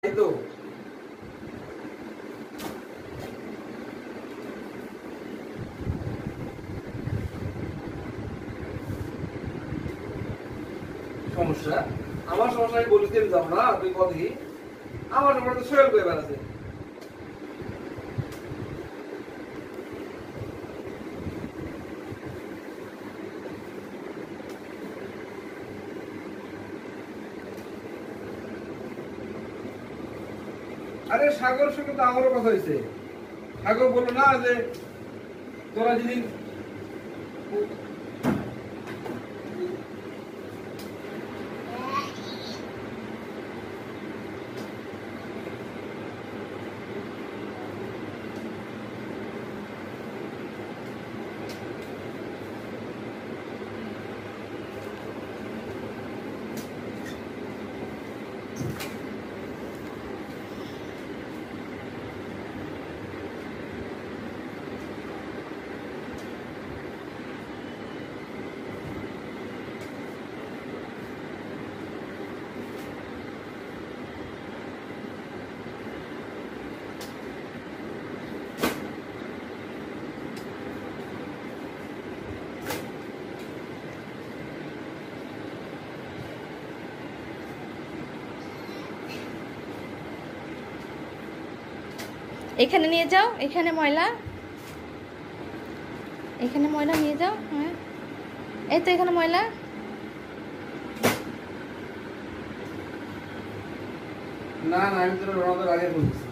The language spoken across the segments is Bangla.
এই তো সমস্যা আমার সমস্যা আমি বলি দিন যাব না তুই কদি আমার সমস্যা তো সোহেল কই বেড়াছে আরে সাগর সঙ্গে তো আমারও কথা হয়েছে সাগর বললো না যে তোরা যেদিন এখানে নিয়ে যাও, এখানে ময়লা, এখানে ময়লা নিয়ে যাও। হ্যাঁ, এই তো এখানে ময়লা। না না আমি তোর রওনার আগে বলছি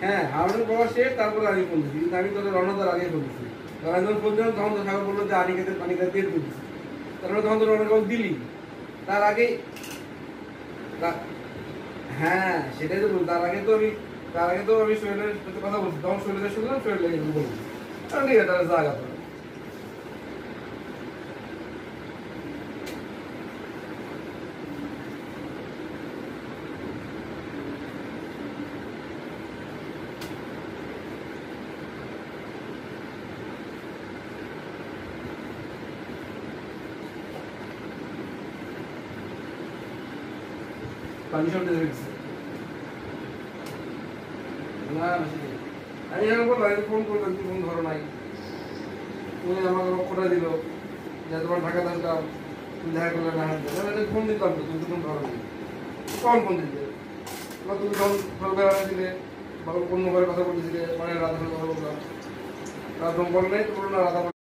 হ্যাঁ হারুনের বাবা শেষ তারপরে আমি বলছি কিন্তু আমি তোর রওনার আগে বলছি আমি যখন ফোন দিলাম তখন তো সাগর বললো যে আনিকাতে পানিকাতে দিয়ে দিচ্ছি তারপরে তখন তো রওনার বাবু দিলি তার আগে হ্যাঁ সেটাই তো বলছি তার আগে তো আমি সোহেলের সাথে কথা বলছি তখন সোহেলের শুনলাম সোহেল বলছি কারণ ঠিক আছে তাহলে জায়গা তো পারমিশন দিয়ে দিচ্ছি না না সেটাই আমি এখন বললাম আমি ফোন করলাম তুমি ফোন ধরো নাই তুমি আমাকে লক্ষ্যটা দিল যে তোমার ঢাকা আসলাম তুমি দেখা করলে না হাতে ফোন দিতাম তো তুমি ফোন ধরো নি কখন ফোন দিতে বা তুমি তখন সরকার দিলে বা অন্য করে কথা বলতেছিলে মানে রাধা কথা বললাম রাধা বল নাই তো বললো না রাধা